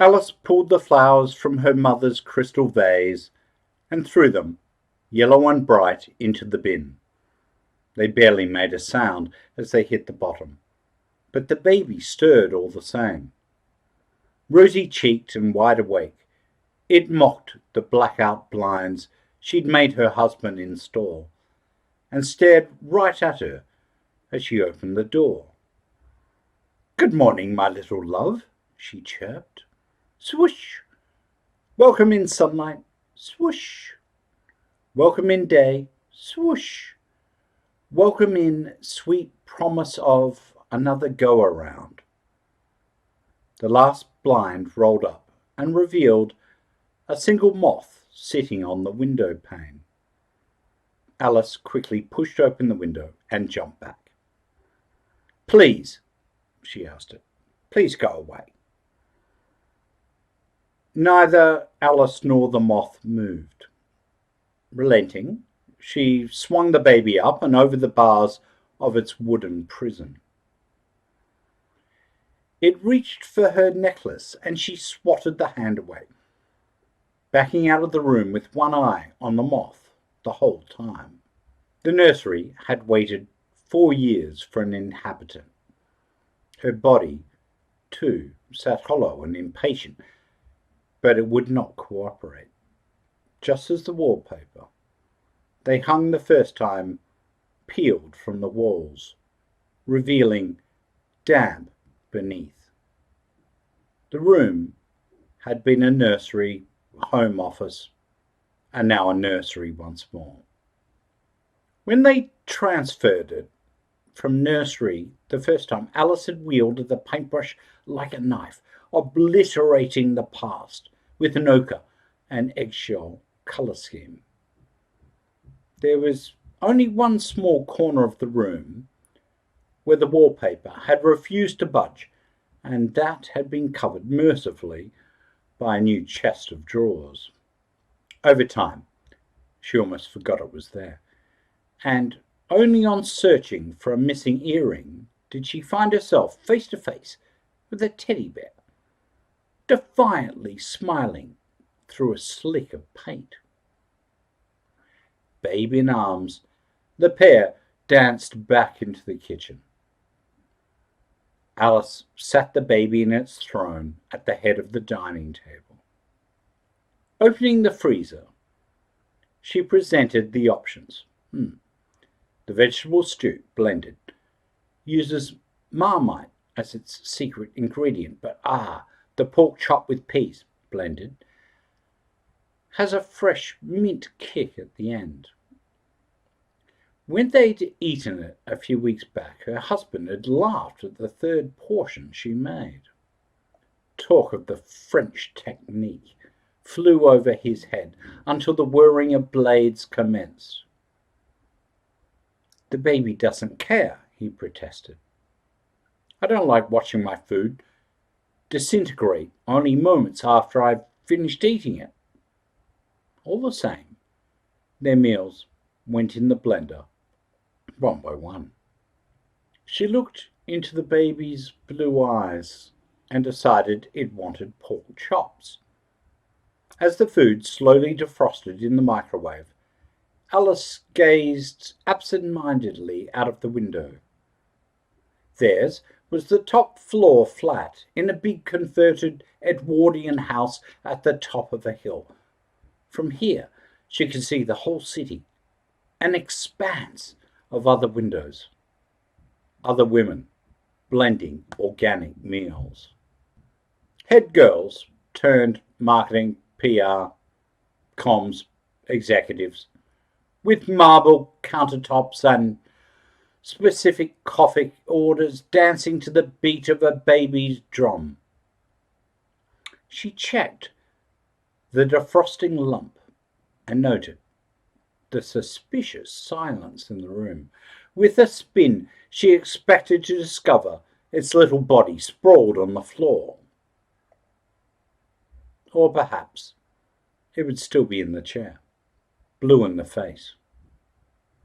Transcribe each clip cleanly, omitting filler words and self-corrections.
Alice pulled the flowers from her mother's crystal vase and threw them, yellow and bright, into the bin. They barely made a sound as they hit the bottom, but the baby stirred all the same. Rosy-cheeked and wide awake, it mocked the blackout blinds she'd made her husband install, and stared right at her as she opened the door. "Good morning, my little love," she chirped. "Swoosh! Welcome in sunlight, swoosh! Welcome in day, swoosh! Welcome in sweet promise of another go-around." The last blind rolled up and revealed a single moth sitting on the window pane. Alice quickly pushed open the window and jumped back. "Please," she asked it, "please go away." Neither Alice nor the moth moved. Relenting, she swung the baby up and over the bars of its wooden prison. It reached for her necklace and she swatted the hand away, backing out of the room with one eye on the moth the whole time. The nursery had waited 4 years for an inhabitant. Her body, too, sat hollow and impatient, but it would not cooperate. Just as the wallpaper, they hung the first time, peeled from the walls, revealing damp beneath. The room had been a nursery, home office, and now a nursery once more. When they transferred it from nursery the first time, Alice had wielded the paintbrush like a knife, obliterating the past with an ochre and eggshell colour scheme. There was only one small corner of the room where the wallpaper had refused to budge, and that had been covered mercifully by a new chest of drawers. Over time, she almost forgot it was there, and only on searching for a missing earring did she find herself face to face with a teddy bear, defiantly smiling through a slick of paint. Babe in arms, the pair danced back into the kitchen. Alice sat the baby in its throne at the head of the dining table. Opening the freezer, she presented the options. The vegetable stew, blended, uses Marmite as its secret ingredient, but the pork chop with peas, blended, has a fresh mint kick at the end. When they'd eaten it a few weeks back, her husband had laughed at the third portion she made. Talk of the French technique flew over his head until the whirring of blades commenced. "The baby doesn't care," he protested. "I don't like watching my food disintegrate only moments after I've finished eating it." All the same, their meals went in the blender, one by one. She looked into the baby's blue eyes and decided it wanted pork chops. As the food slowly defrosted in the microwave, Alice gazed absent-mindedly out of the window. Theirs was the top floor flat in a big converted Edwardian house at the top of a hill. From here she could see the whole city, an expanse of other windows, other women blending organic meals. Head girls turned marketing, PR, comms executives, with marble countertops and specific coffee orders dancing to the beat of a baby's drum. She checked the defrosting lump and noted the suspicious silence in the room. With a spin, she expected to discover its little body sprawled on the floor. Or perhaps it would still be in the chair, blue in the face,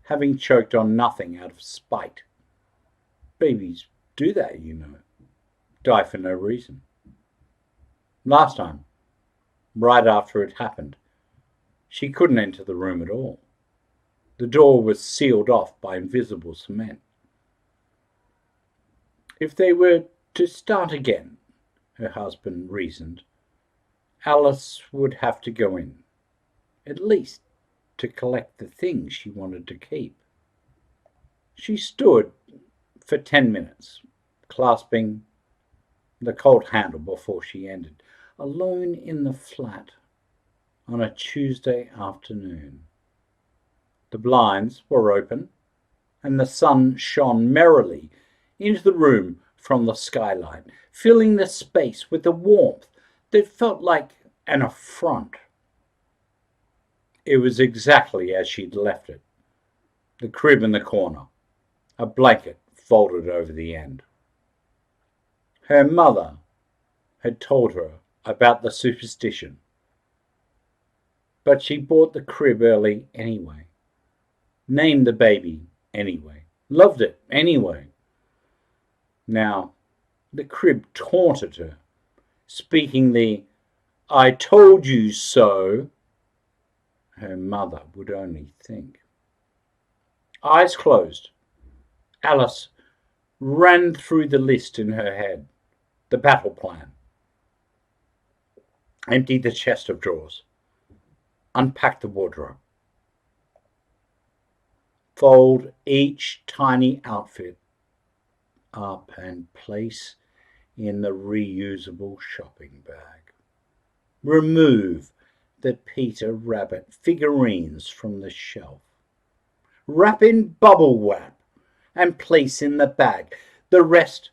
having choked on nothing out of spite. Babies do that, you know, die for no reason. Last time, right after it happened, she couldn't enter the room at all. The door was sealed off by invisible cement. If they were to start again, her husband reasoned, Alice would have to go in, at least to collect the things she wanted to keep. She stood for 10 minutes, clasping the cold handle before she ended, alone in the flat on a Tuesday afternoon. The blinds were open, and the sun shone merrily into the room from the skylight, filling the space with a warmth that felt like an affront. It was exactly as she'd left it, the crib in the corner, a blanket folded over the end. Her mother had told her about the superstition, but she bought the crib early anyway, named the baby anyway, loved it anyway. Now, the crib taunted her, speaking the "I told you so," her mother would only think. Eyes closed, Alice ran through the list in her head, the battle plan. Emptied the chest of drawers, unpacked the wardrobe. Fold each tiny outfit up and place in the reusable shopping bag. Remove the Peter Rabbit figurines from the shelf. Wrap in bubble wrap and place in the bag. The rest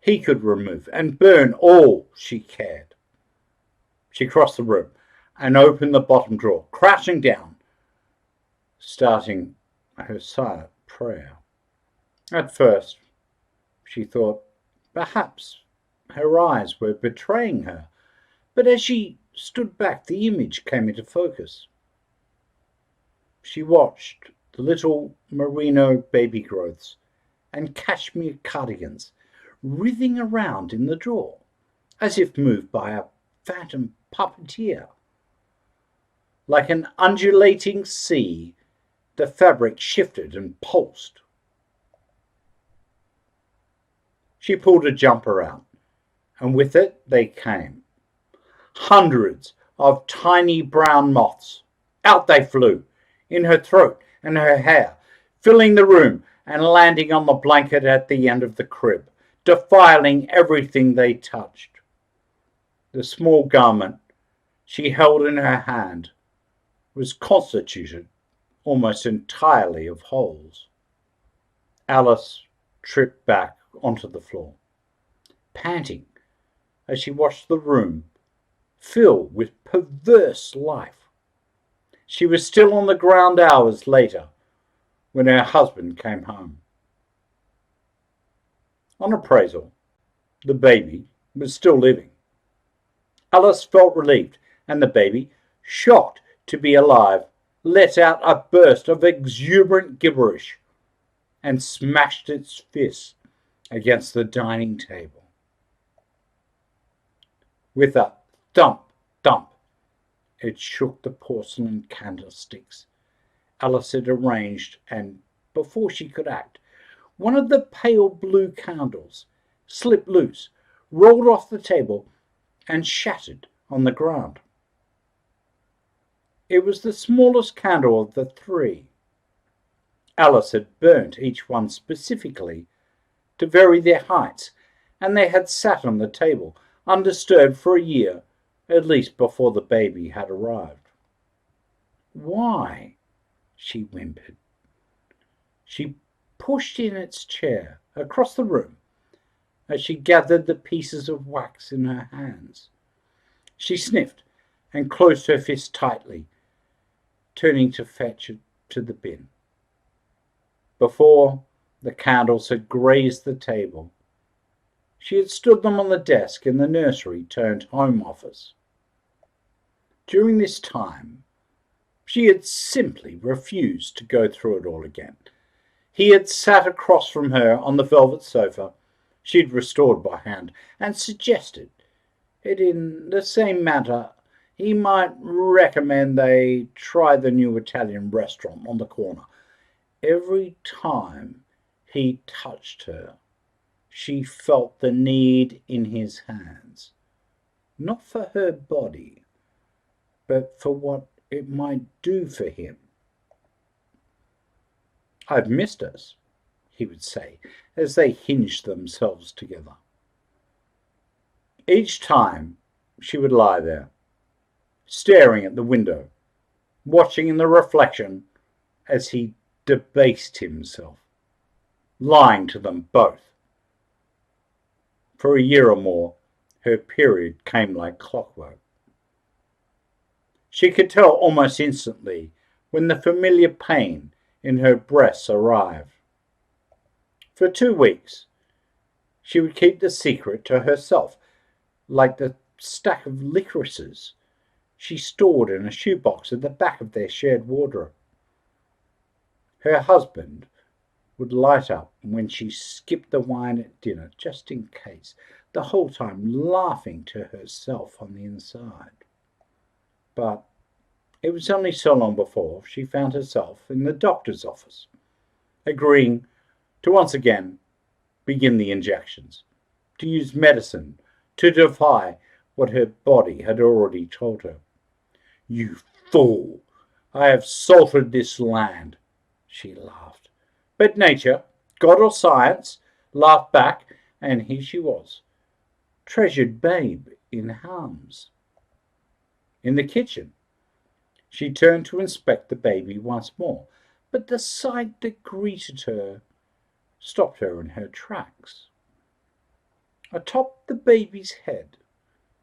he could remove and burn all she cared. She crossed the room and opened the bottom drawer, crouching down, starting her silent prayer. At first, she thought perhaps her eyes were betraying her, but as she stood back, the image came into focus. She watched the little merino baby growths and cashmere cardigans writhing around in the drawer, as if moved by a phantom puppeteer. Like an undulating sea, the fabric shifted and pulsed. She pulled a jumper out, and with it they came. Hundreds of tiny brown moths. Out they flew, in her throat and her hair, filling the room and landing on the blanket at the end of the crib, defiling everything they touched. The small garment she held in her hand was constituted almost entirely of holes. Alice tripped back onto the floor, panting as she watched the room fill with perverse life. She was still on the ground hours later when her husband came home. On appraisal, the baby was still living. Alice felt relieved, and the baby, shocked to be alive, let out a burst of exuberant gibberish and smashed its fist against the dining table. With a thump, thump, it shook the porcelain candlesticks Alice had arranged, and before she could act, one of the pale blue candles slipped loose, rolled off the table, and shattered on the ground. It was the smallest candle of the three. Alice had burnt each one specifically to vary their heights, and they had sat on the table, undisturbed for a year, at least before the baby had arrived. "Why?" she whimpered. She pushed in its chair across the room as she gathered the pieces of wax in her hands. She sniffed and closed her fist tightly, turning to fetch it to the bin. Before the candles had grazed the table, she had stood them on the desk in the nursery turned home office. During this time, she had simply refused to go through it all again. He had sat across from her on the velvet sofa she'd restored by hand and suggested Yet in the same matter, he might recommend they try the new Italian restaurant on the corner. Every time he touched her, she felt the need in his hands, not for her body, but for what it might do for him. "I've missed us," he would say, as they hinged themselves together. Each time she would lie there, staring at the window, watching in the reflection as he debased himself, lying to them both. For a year or more, her period came like clockwork. She could tell almost instantly when the familiar pain in her breasts arrived. For 2 weeks, she would keep the secret to herself, like the stack of licorices she stored in a shoebox at the back of their shared wardrobe. Her husband would light up when she skipped the wine at dinner, just in case, the whole time laughing to herself on the inside. But it was only so long before she found herself in the doctor's office, agreeing to once again begin the injections, to use medicine to defy what her body had already told her. "You fool! I have salted this land," she laughed. But nature, God or science, laughed back, and here she was, treasured babe in arms. In the kitchen, she turned to inspect the baby once more, but the sight that greeted her stopped her in her tracks. Atop the baby's head,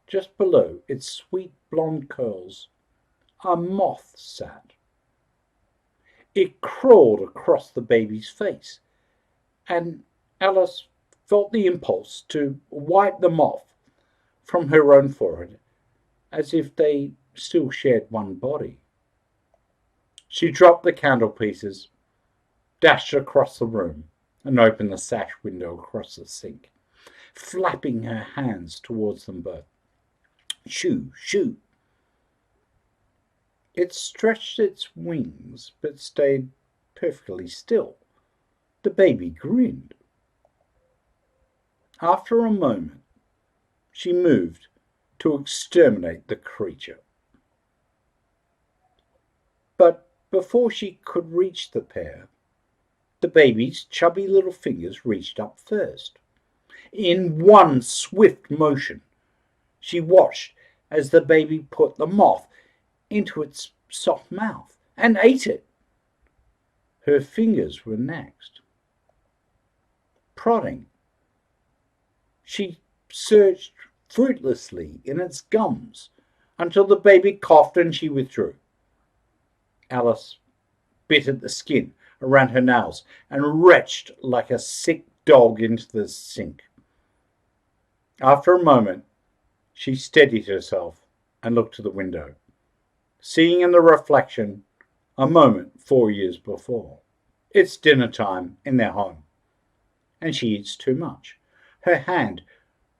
just below its sweet blonde curls, a moth sat. It crawled across the baby's face, and Alice felt the impulse to wipe the moth from her own forehead, as if they still shared one body. She dropped the candle pieces, dashed across the room, and opened the sash window across the sink, flapping her hands towards them both. "Shoo, shoo!" It stretched its wings, but stayed perfectly still. The baby grinned. After a moment, she moved to exterminate the creature. But before she could reach the pair, the baby's chubby little fingers reached up first. In one swift motion, she watched as the baby put the moth into its soft mouth and ate it. Her fingers were next. Prodding, she searched fruitlessly in its gums until the baby coughed and she withdrew. Alice bit at the skin around her nails and retched like a sick dog into the sink. After a moment, she steadied herself and looked to the window, seeing in the reflection a moment 4 years before. It's dinner time in their home, and she eats too much, her hand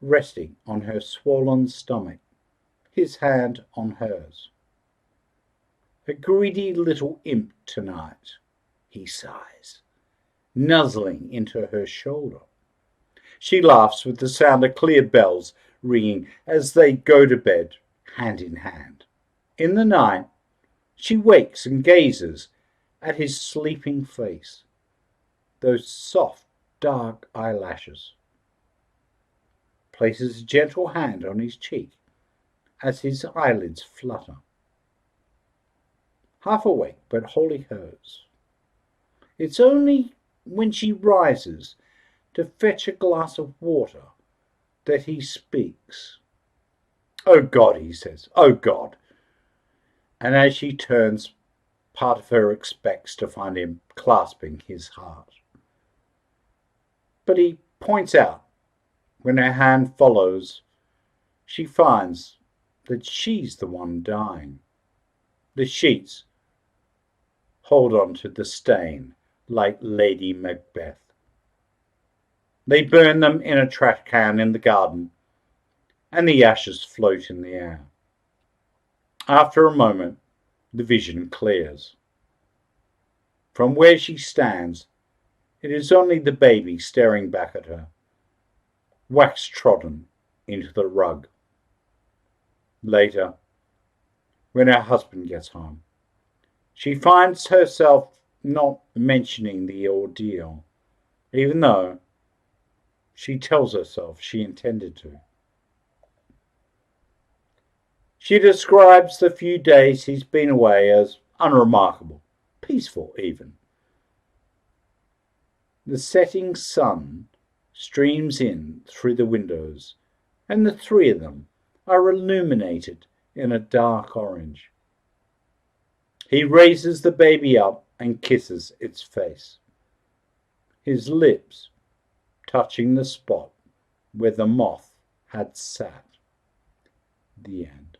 resting on her swollen stomach, his hand on hers. "A greedy little imp tonight," he sighs, nuzzling into her shoulder. She laughs with the sound of clear bells ringing as they go to bed hand in hand. In the night, she wakes and gazes at his sleeping face, those soft, dark eyelashes, places a gentle hand on his cheek as his eyelids flutter. Half awake, but wholly hers. It's only when she rises to fetch a glass of water that he speaks. "Oh God," he says, "oh God." And as she turns, part of her expects to find him clasping his heart. But he points out, when her hand follows, she finds that she's the one dying. The sheets hold on to the stain like Lady Macbeth. They burn them in a trash can in the garden, and the ashes float in the air. After a moment, the vision clears. From where she stands, it is only the baby staring back at her, wax trodden into the rug. Later, when her husband gets home, she finds herself not mentioning the ordeal, even though she tells herself she intended to. She describes the few days he's been away as unremarkable, peaceful even. The setting sun streams in through the windows, and the three of them are illuminated in a dark orange. He raises the baby up and kisses its face, his lips touching the spot where the moth had sat. The end.